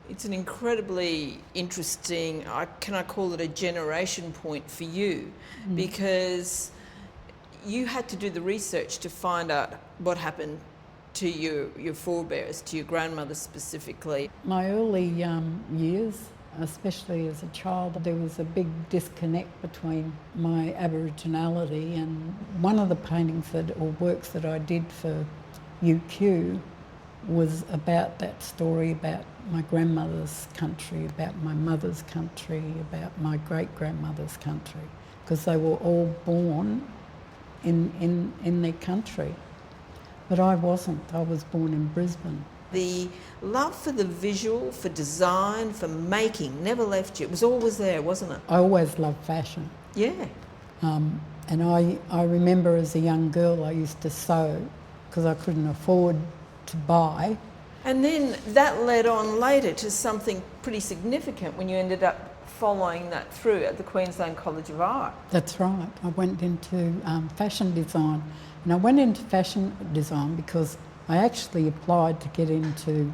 It's an incredibly interesting, can I call it a generation point for you? Because you had to do the research to find out what happened to your forebears, to your grandmother specifically. My early years, especially as a child, there was a big disconnect between my Aboriginality, and one of the paintings or works that I did for UQ was about that story, about my grandmother's country, about my mother's country, about my great-grandmother's country, because they were all born in their country. But I wasn't. I was born in Brisbane. The love for the visual, for design, for making never left you. It was always there, wasn't it? I always loved fashion. Yeah. And I remember as a young girl I used to sew because I couldn't afford to buy. And then that led on later to something pretty significant when you ended up following that through at the Queensland College of Art. That's right. I went into fashion design. And I went into fashion design because I actually applied to get into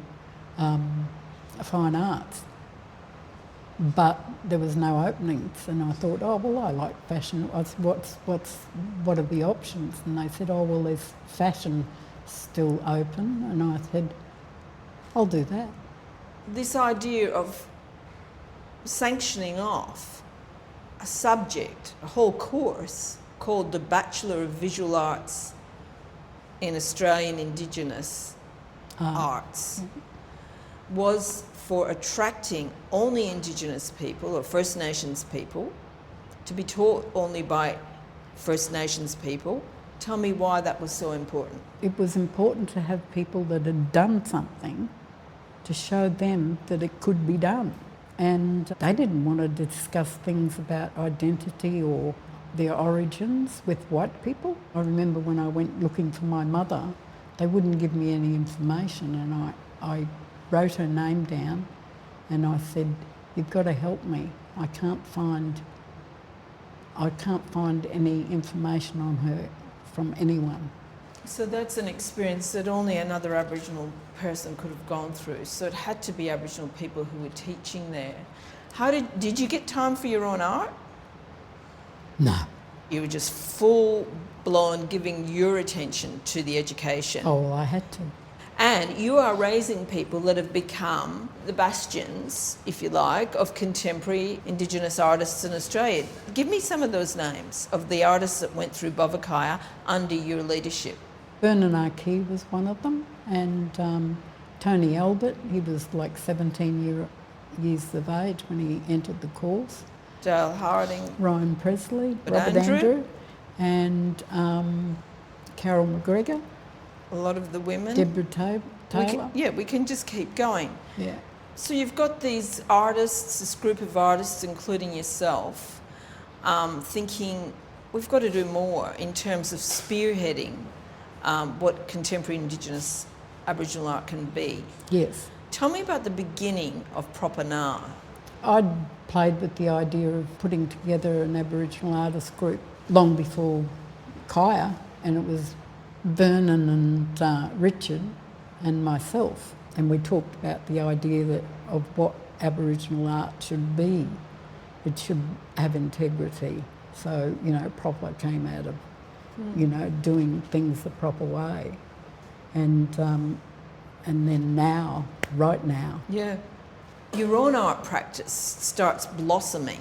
fine arts, but there was no openings, and I thought, oh well, I like fashion. What are the options? And they said, oh well, there's fashion still open, and I said, I'll do that. This idea of sanctioning off a subject, a whole course called the Bachelor of Visual Arts in Australian Indigenous Arts was for attracting only Indigenous people or First Nations people, to be taught only by First Nations people. Tell me why that was so important. It was important to have people that had done something to show them that it could be done. And they didn't want to discuss things about identity or their origins with white people. I remember when I went looking for my mother, they wouldn't give me any information, and I wrote her name down and I said, you've got to help me. I can't find any information on her from anyone. So that's an experience that only another Aboriginal person could have gone through. So it had to be Aboriginal people who were teaching there. Did you get time for your own art? No. You were just full-blown giving your attention to the education. Oh, well, I had to. And you are raising people that have become the bastions, if you like, of contemporary Indigenous artists in Australia. Give me some of those names of the artists that went through Bovakaya under your leadership. Vernon Arkey was one of them, and Tony Albert, he was like 17 years of age when he entered the course. Dale Harding. Ryan Presley, Robert Andrew, and Carol McGregor. A lot of the women. Deborah Taylor. We can just keep going. Yeah. So you've got these artists, this group of artists, including yourself, thinking we've got to do more in terms of spearheading what contemporary Indigenous Aboriginal art can be. Yes. Tell me about the beginning of ProppaNOW. I'd played with the idea of putting together an Aboriginal artist group long before Kaya, and it was Vernon and Richard and myself, and we talked about the idea of what Aboriginal art should be. It should have integrity. So, Proppa came out of, doing things the proper way. And then now, right now. Yeah. Your own art practice starts blossoming,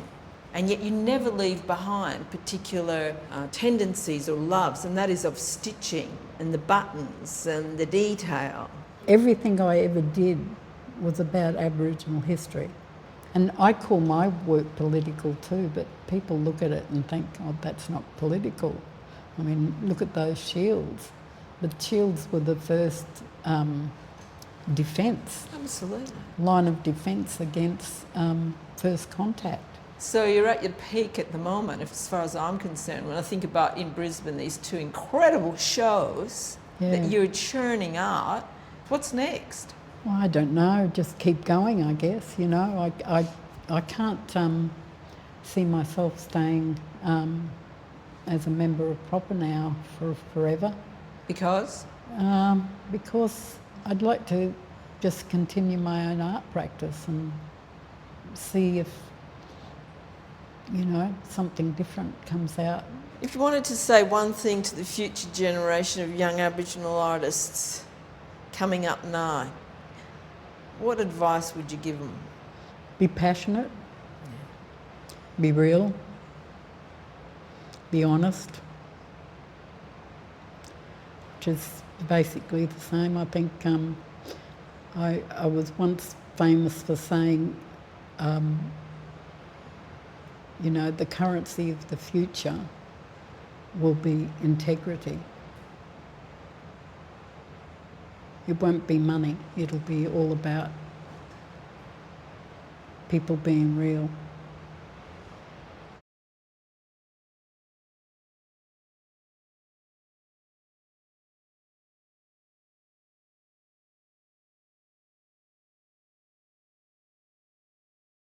and yet you never leave behind particular tendencies or loves, and that is of stitching and the buttons and the detail. Everything I ever did was about Aboriginal history. And I call my work political too, but people look at it and think, oh, that's not political. I mean, look at those shields. The shields were the first defence. Absolutely. Line of defence against first contact. So you're at your peak at the moment, as far as I'm concerned, when I think about in Brisbane, these two incredible shows that you're churning out. What's next? Well, I don't know, just keep going, I guess, I can't see myself staying as a member of ProppaNOW for forever. Because? Because I'd like to just continue my own art practice and see if, something different comes out. If you wanted to say one thing to the future generation of young Aboriginal artists coming up now, what advice would you give them? Be passionate, be real, be honest, which is basically the same. I think I was once famous for saying, the currency of the future will be integrity. It won't be money, it'll be all about people being real.